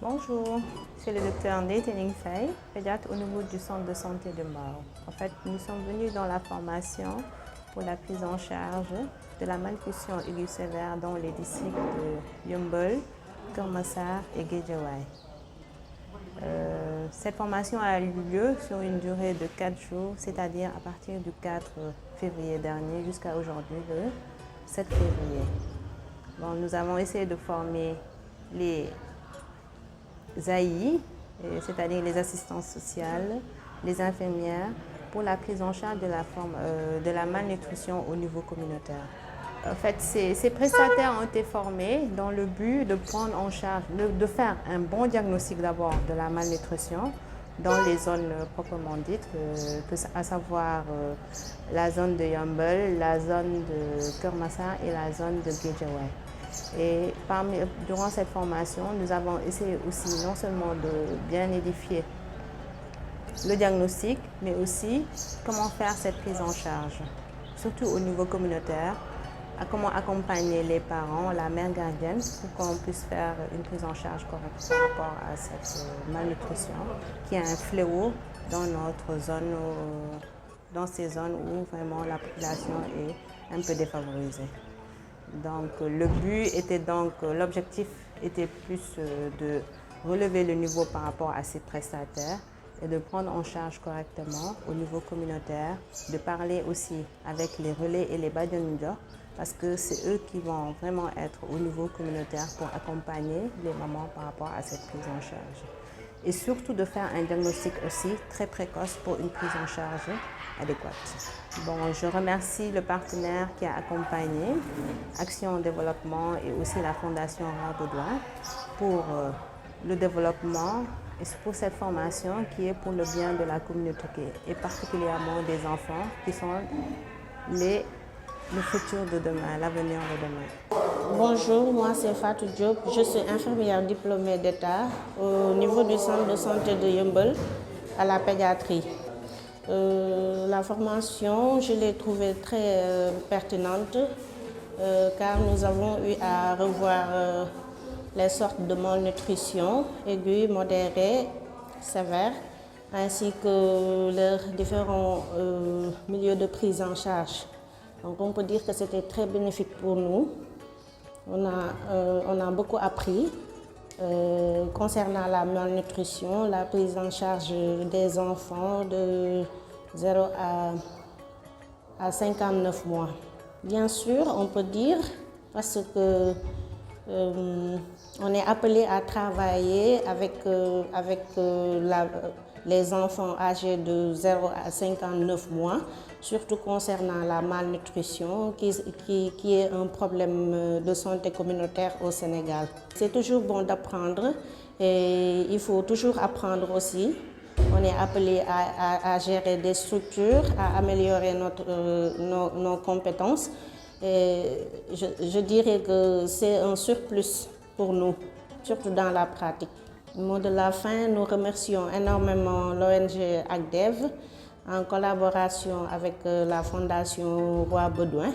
Bonjour, c'est le docteur Ndeye Tening Faye, pédiatre au niveau du centre de santé de Mbao. En fait, nous sommes venus dans la formation pour la prise en charge de la malnutrition aiguë sévère dans les districts de Yeumbeul, Keur Massar et Guédiawaye. Cette formation a eu lieu sur une durée de 4 jours, c'est-à-dire à partir du 4 février dernier jusqu'à aujourd'hui, le 7 février. Bon, nous avons essayé de former les AI, c'est-à-dire les assistantes sociales, les infirmières, pour la prise en charge de la malnutrition au niveau communautaire. En fait, ces prestataires ont été formés dans le but de prendre en charge, de faire un bon diagnostic d'abord de la malnutrition dans les zones proprement dites, à savoir la zone de Yeumbeul, la zone de Keur Massar et la zone de Guédiawaye. Et durant cette formation, nous avons essayé aussi non seulement de bien édifier le diagnostic, mais aussi comment faire cette prise en charge, surtout au niveau communautaire, comment accompagner les parents, la mère gardienne, pour qu'on puisse faire une prise en charge correcte par rapport à cette malnutrition, qui est un fléau dans notre zone, dans ces zones où vraiment la population est un peu défavorisée. Donc l'objectif était plus de relever le niveau par rapport à ces prestataires et de prendre en charge correctement au niveau communautaire, de parler aussi avec les relais et les badianuja, parce que c'est eux qui vont vraiment être au niveau communautaire pour accompagner les mamans par rapport à cette prise en charge. Et surtout de faire un diagnostic aussi très précoce pour une prise en charge adéquate. Bon, je remercie le partenaire qui a accompagné Action Développement et aussi la Fondation Roi Baudouin pour le développement et pour cette formation qui est pour le bien de la communauté et particulièrement des enfants qui sont le futur de demain, l'avenir de demain. Bonjour, moi c'est Fatou Diop, je suis infirmière diplômée d'État au niveau du centre de santé de Yeumbeul à la pédiatrie. La formation, je l'ai trouvée très pertinente car nous avons eu à revoir les sortes de malnutrition aiguë, modérée, sévère, ainsi que leurs différents milieux de prise en charge. Donc on peut dire que c'était très bénéfique pour nous. On a beaucoup appris concernant la malnutrition, la prise en charge des enfants de 0 à 59 mois. Bien sûr, on peut dire, parce que on est appelé à travailler avec les enfants âgés de 0 à 59 mois, surtout concernant la malnutrition, qui est un problème de santé communautaire au Sénégal. C'est toujours bon d'apprendre et il faut toujours apprendre aussi. On est appelé à gérer des structures, à améliorer nos compétences. Et je dirais que c'est un surplus pour nous, surtout dans la pratique. Au mot de la fin, nous remercions énormément l'ONG ACDEV en collaboration avec la Fondation Roi Baudouin.